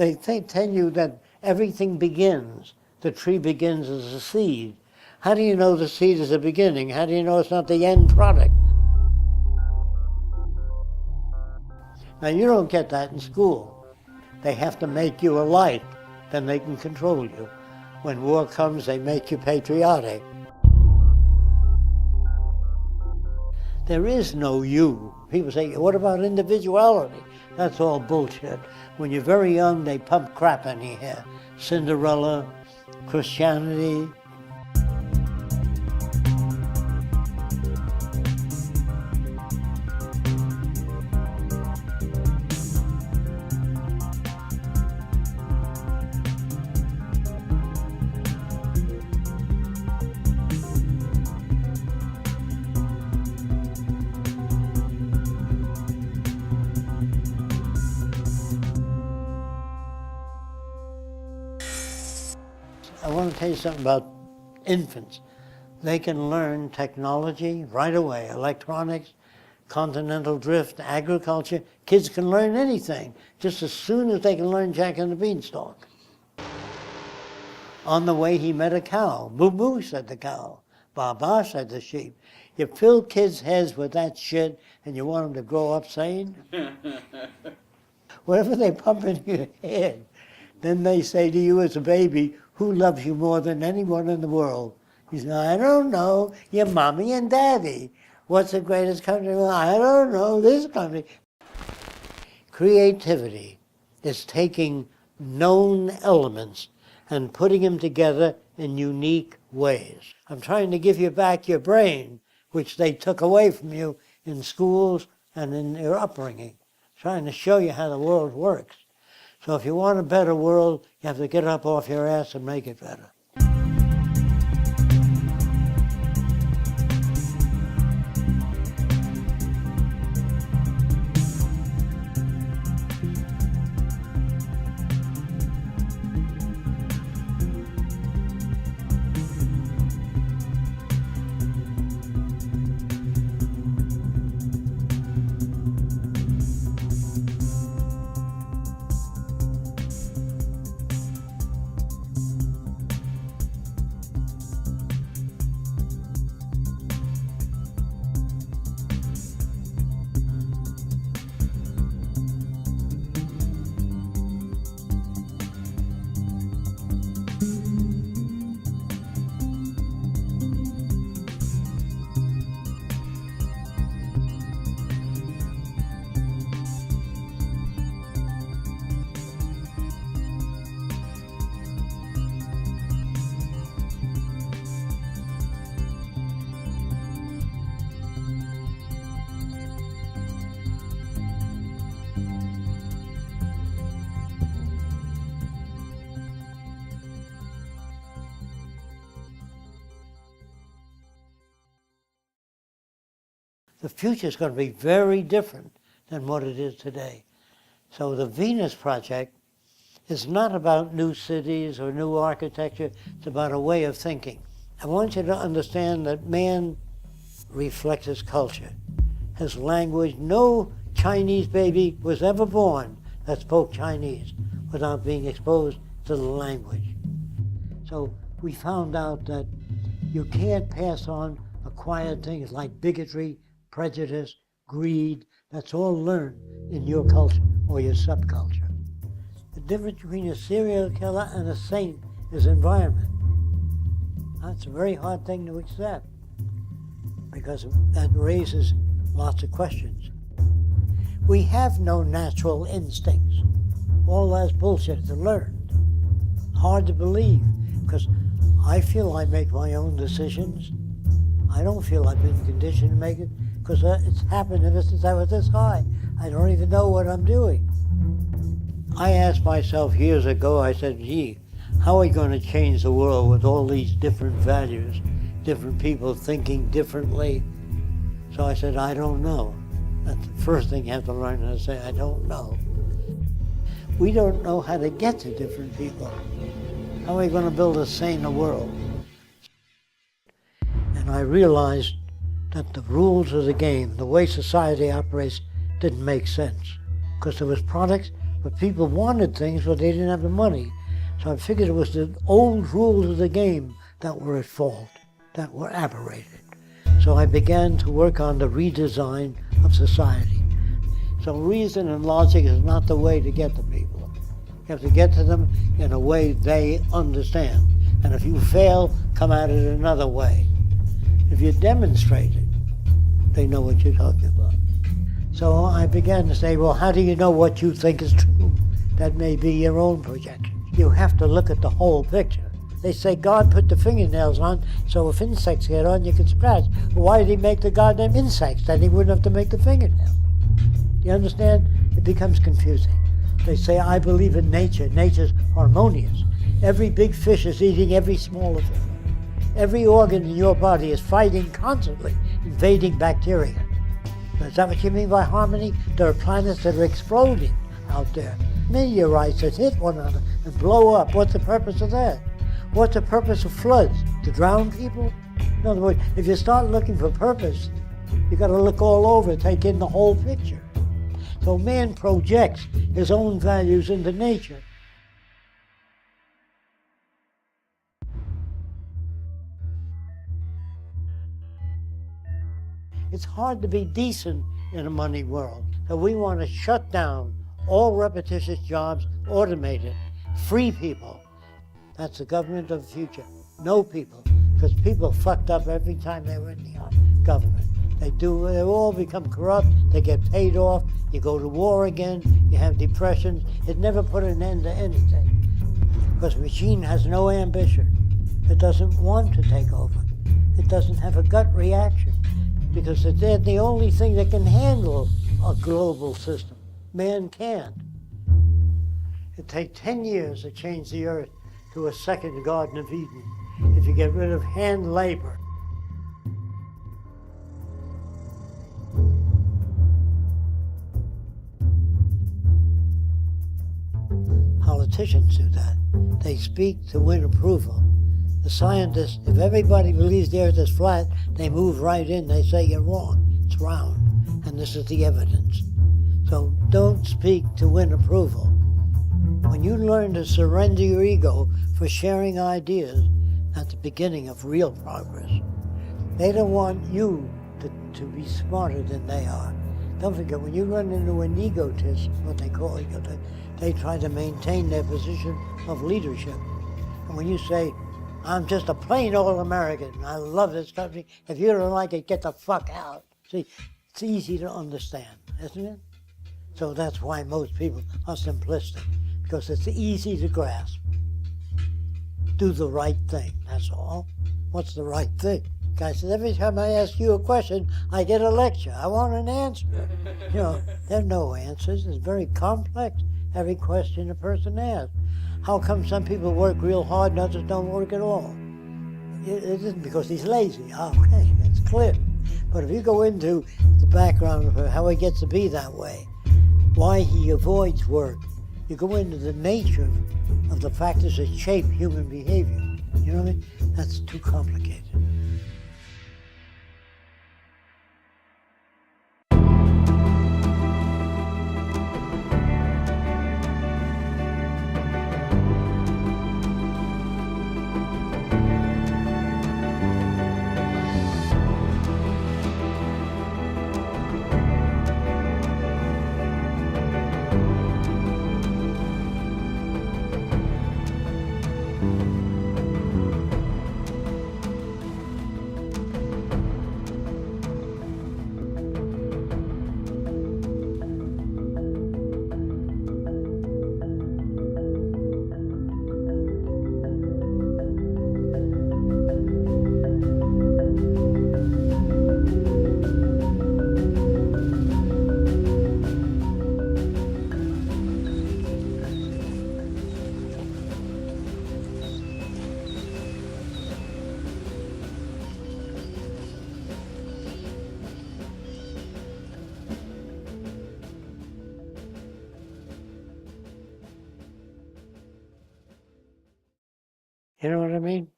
tell you that everything begins. The tree begins as a seed. How do you know the seed is the beginning? How do you know it's not the end product? Now, you don't get that in school. They have to make you a light, then they can control you. When war comes, they make you patriotic. There is no you. People say, what about individuality? That's all bullshit. When you're very young, they pump crap in your head. Cinderella, Christianity. I want to tell you something about infants. They can learn technology right away, electronics, continental drift, agriculture. Kids can learn anything just as soon as they can learn Jacque and the Beanstalk. On the way, he met a cow. Moo moo, said the cow. Ba ba, said the sheep. You fill kids' heads with that shit and you want them to grow up sane? Whatever they pump into your head, then they say to you as a baby, who loves you more than anyone in the world? You say, I don't know, your mommy and daddy. What's the greatest country? Well, I don't know, this country. Creativity is taking known elements and putting them together in unique ways. I'm trying to give you back your brain, which they took away from you in schools and in your upbringing. Trying to show you how the world works. So if you want a better world, you have to get up off your ass and make it better. The future is going to be very different than what it is today. So the Venus Project is not about new cities or new architecture, it's about a way of thinking. I want you to understand that man reflects his culture, his language. No Chinese baby was ever born that spoke Chinese without being exposed to the language. So we found out that you can't pass on acquired things like bigotry, prejudice, greed. That's all learned in your culture or your subculture. The difference between a serial killer and a saint is environment. That's a very hard thing to accept because that raises lots of questions. We have no natural instincts. All that's bullshit. It's learned. Hard to believe because I feel I make my own decisions. I don't feel I've been conditioned to make it because it's happened ever since I was this high. I don't even know what I'm doing. I asked myself years ago, I said, gee, how are we going to change the world with all these different values, different people thinking differently? So I said, I don't know. That's the first thing you have to learn how to say, I don't know. We don't know how to get to different people. How are we going to build a saner world? And I realized that the rules of the game, the way society operates, didn't make sense. Because there was products But people wanted things, but they didn't have the money. So I figured it was the old rules of the game that were at fault, that were aberrated. So I began to work on the redesign of society. So reason and logic is not the way to get to people. You have to get to them in a way they understand. And if you fail, come at it another way. If you demonstrate it, they know what you're talking about. So I began to say, well, how do you know what you think is true? That may be your own projection. You have to look at the whole picture. They say God put the fingernails on, so if insects get on, you can scratch. Well, why did he make the goddamn insects? Then he wouldn't have to make the fingernail. Do you understand? It becomes confusing. They say, I believe in nature. Nature's harmonious. Every big fish is eating every smaller fish. Every organ in your body is fighting constantly, invading bacteria. Is that what you mean by harmony? There are planets that are exploding out there. Meteorites that hit one another and blow up. What's the purpose of that? What's the purpose of floods? To drown people? In other words, if you start looking for purpose, you got to look all over, take in the whole picture. So man projects his own values into nature. It's hard to be decent in a money world. So we want to shut down all repetitious jobs, automate it, free people. That's the government of the future. No people, because people fucked up every time they were in the government. They all become corrupt, they get paid off, you go to war again, you have depressions. It never put an end to anything, because the machine has no ambition. It doesn't want to take over. It doesn't have a gut reaction, because they're the only thing that can handle a global system. Man can't. It'd take 10 years to change the earth to a second Garden of Eden if you get rid of hand labor. Politicians do that. They speak to win approval. The scientists, if everybody believes the earth is flat, they move right in, they say you're wrong, it's round, and this is the evidence. So don't speak to win approval. When you learn to surrender your ego for sharing ideas, that's the beginning of real progress. They don't want you to be smarter than they are. Don't forget, when you run into an egotist, what they call it, they try to maintain their position of leadership. And when you say, I'm just a plain old American, I love this country, if you don't like it, get the fuck out. See, it's easy to understand, isn't it? So that's why most people are simplistic, because it's easy to grasp. Do the right thing, that's all. What's the right thing? Guy says, every time I ask you a question, I get a lecture. I want an answer. You know, there are no answers. It's very complex, every question a person asks. How come some people work real hard and others don't work at all? It isn't because he's lazy. Okay, that's clear. But if you go into the background of how he gets to be that way, why he avoids work, you go into the nature of the factors that shape human behavior. You know what I mean? That's too complicated. You know what I mean?